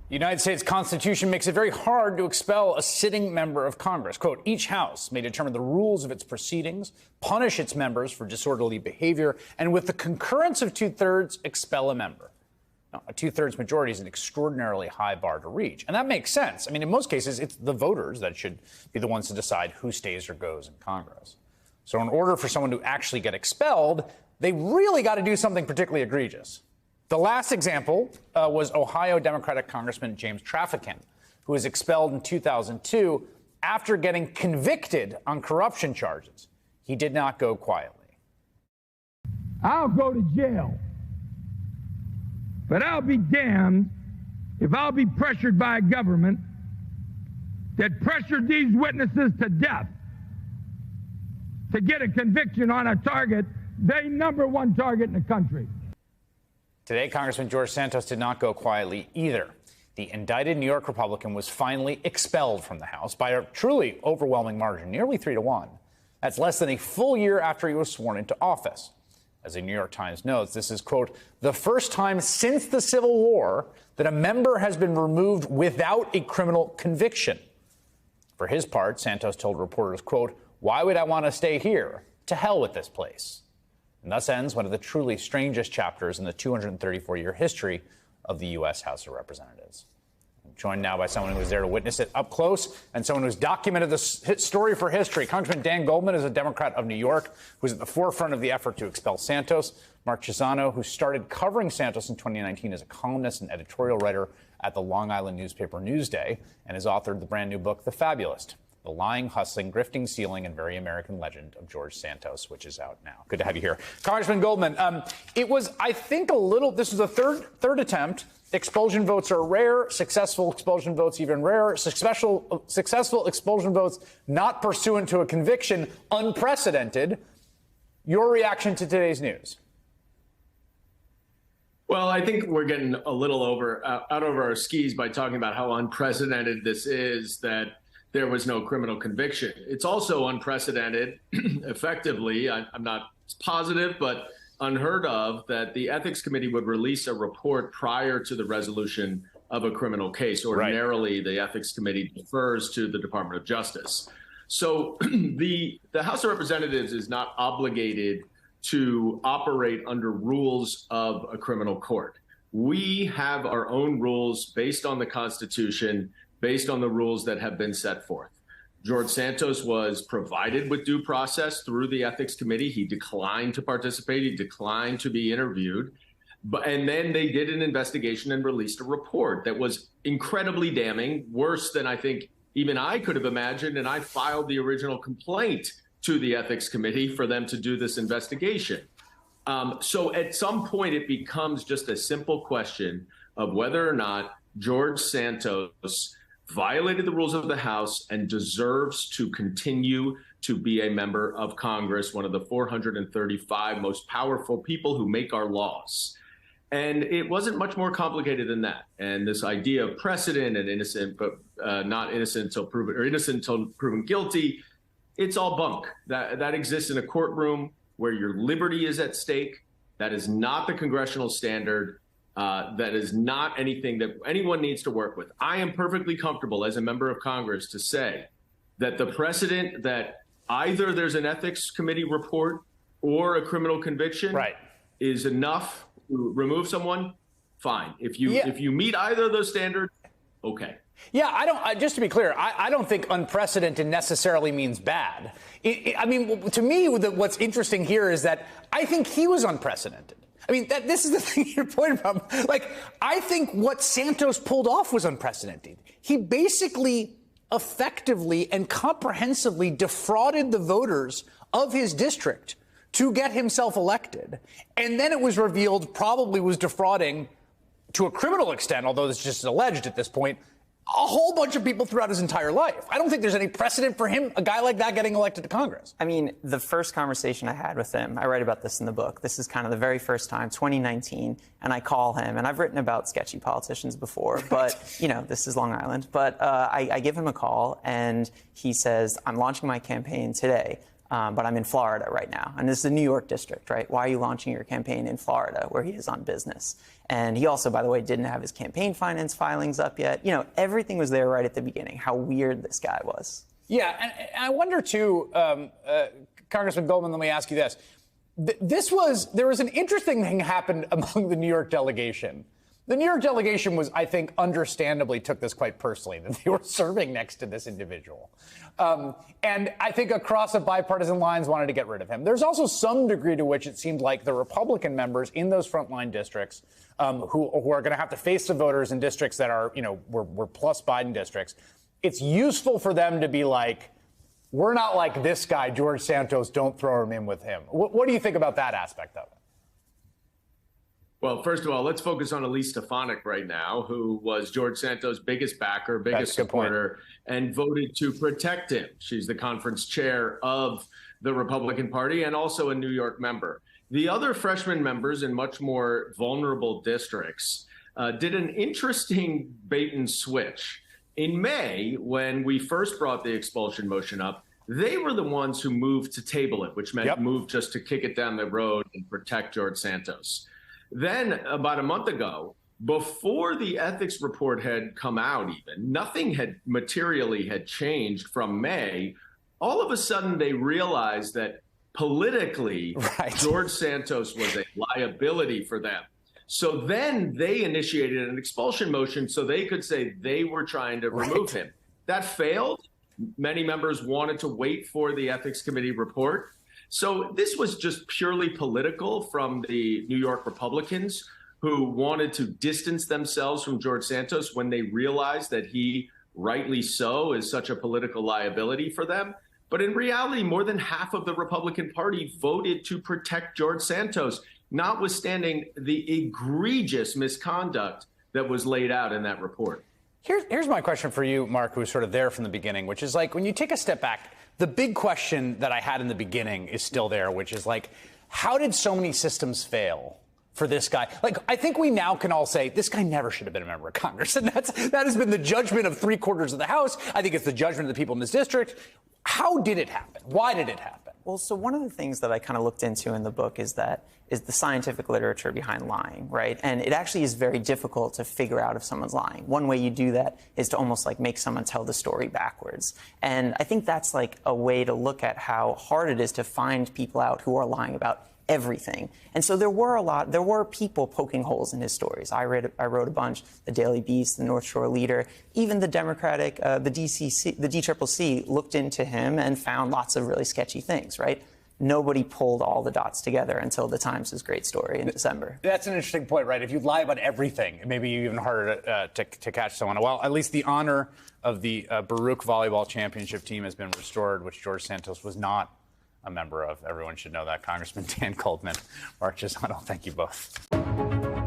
The United States Constitution makes it very hard to expel a sitting member of Congress. Quote, each house may determine the rules of its proceedings, punish its members for disorderly behavior, and with the concurrence of two-thirds, expel a member. Now, a two-thirds majority is an extraordinarily high bar to reach. And that makes sense. I mean, in most cases, it's the voters that should be the ones to decide who stays or goes in Congress. So in order for someone to actually get expelled, they really got to do something particularly egregious. The last example was Ohio Democratic Congressman James Traficant, who was expelled in 2002 after getting convicted on corruption charges. He did not go quietly. I'll go to jail, but I'll be damned if I'll be pressured by a government that pressured these witnesses to death to get a conviction on a target, the number one target in the country. Today, Congressman George Santos did not go quietly either. The indicted New York Republican was finally expelled from the House by a truly overwhelming margin, nearly 3-1. That's less than a full year after he was sworn into office. As the New York Times notes, this is, quote, the first time since the Civil War that a member has been removed without a criminal conviction. For his part, Santos told reporters, quote, why would I want to stay here? To hell with this place. And thus ends one of the truly strangest chapters in the 234-year history of the U.S. House of Representatives. I'm joined now by someone who was there to witness it up close and someone who's documented the story for history. Congressman Dan Goldman is a Democrat of New York who was at the forefront of the effort to expel Santos. Mark Chisano, who started covering Santos in 2019 as a columnist and editorial writer at the Long Island newspaper Newsday, and has authored the brand new book, The Fabulist: The Lying, Hustling, Grifting, Stealing, and Very American Legend of George Santos, which is out now. Good to have you here. Congressman Goldman, it was, I think, this was a third attempt. Expulsion votes are rare. Successful expulsion votes even rarer. Successful expulsion votes not pursuant to a conviction, unprecedented. Your reaction to today's news? Well, I think we're getting a little out over our skis by talking about how unprecedented this is, that there was no criminal conviction. It's also unprecedented, effectively, I'm not positive, but unheard of, that the Ethics Committee would release a report prior to the resolution of a criminal case. Ordinarily, the Ethics Committee defers to the Department of Justice. So the House of Representatives is not obligated to operate under rules of a criminal court. We have our own rules based on the Constitution, based on the rules that have been set forth. George Santos was provided with due process through the Ethics Committee. He declined to participate. He declined to be interviewed. And then they did an investigation and released a report that was incredibly damning, worse than I think even I could have imagined. And I filed the original complaint to the Ethics Committee for them to do this investigation. So at some point, it becomes just a simple question of whether or not George Santos violated the rules of the House and deserves to continue to be a member of Congress, one of the 435 most powerful people who make our laws. And it wasn't much more complicated than that. And this idea of precedent and innocent, but not innocent until proven, or innocent until proven guilty, it's all bunk. That exists in a courtroom where your liberty is at stake. That is not the congressional standard. That is not anything that anyone needs to work with. I am perfectly comfortable as a member of Congress to say that the precedent that either there's an Ethics Committee report or a criminal conviction is enough to remove someone, fine. If you meet either of those standards, okay. Yeah, just to be clear, I don't think unprecedented necessarily means bad. I mean, to me, what's interesting here is that I think he was unprecedented. I mean, this is the thing you're pointing about. Like, I think what Santos pulled off was unprecedented. He basically effectively and comprehensively defrauded the voters of his district to get himself elected. And then it was revealed probably was defrauding to a criminal extent, although it's just alleged at this point, a whole bunch of people throughout his entire life. I don't think there's any precedent for him, a guy like that, getting elected to Congress. I mean, the first conversation I had with him, I write about this in the book. This is kind of the very first time, 2019, and I call him, and I've written about sketchy politicians before, but, you know, this is Long Island. But I give him a call, and he says, I'm launching my campaign today. but I'm in Florida right now. And this is the New York district, right? Why are you launching your campaign in Florida, where he is on business? And he also, by the way, didn't have his campaign finance filings up yet. You know, everything was there right at the beginning, how weird this guy was. Yeah, and I wonder, too, Congressman Goldman, let me ask you this. There was an interesting thing happened among the New York delegation. The New York delegation was, I think, understandably took this quite personally, that they were serving next to this individual. And I think across the bipartisan lines wanted to get rid of him. There's also some degree to which it seemed like the Republican members in those frontline districts who are going to have to face the voters in districts that are, were plus Biden districts. It's useful for them to be like, we're not like this guy, George Santos, don't throw him in with him. What do you think about that aspect of it? Well, first of all, let's focus on Elise Stefanik right now, who was George Santos' biggest backer, biggest supporter, and voted to protect him. She's the conference chair of the Republican Party and also a New York member. The other freshman members in much more vulnerable districts did an interesting bait and switch. In May, when we first brought the expulsion motion up, they were the ones who moved to table it, which meant move just to kick it down the road and protect George Santos. Then about a month ago, before the ethics report had come out even, nothing had materially changed from May. All of a sudden, they realized that politically, George Santos was a liability for them. So then they initiated an expulsion motion so they could say they were trying to remove him. That failed. Many members wanted to wait for the ethics committee report. So this was just purely political from the New York Republicans who wanted to distance themselves from George Santos when they realized that he, rightly so, is such a political liability for them. But in reality, more than half of the Republican Party voted to protect George Santos, notwithstanding the egregious misconduct that was laid out in that report. Here's my question for you, Mark, who was sort of there from the beginning, which is like, when you take a step back, the big question that I had in the beginning is still there, which is like, how did so many systems fail for this guy? Like, I think we now can all say this guy never should have been a member of Congress. And that has been the judgment of 3/4 of the House. I think it's the judgment of the people in this district. How did it happen? Why did it happen? Well, so one of the things that I kind of looked into in the book is the scientific literature behind lying, right? And it actually is very difficult to figure out if someone's lying. One way you do that is to almost like make someone tell the story backwards. And I think that's like a way to look at how hard it is to find people out who are lying about everything. And so there were people poking holes in his stories. I wrote a bunch, the Daily Beast, the North Shore Leader, even the Democratic, the DCCC looked into him and found lots of really sketchy things, right? Nobody pulled all the dots together until the Times' great story in December. That's an interesting point, right? If you lie about everything, it may be even harder to catch someone. Well, at least the honor of the Baruch Volleyball Championship team has been restored, which George Santos was not a member of. Everyone should know that. Congressman Dan Goldman, Mark Chisano, thank you both.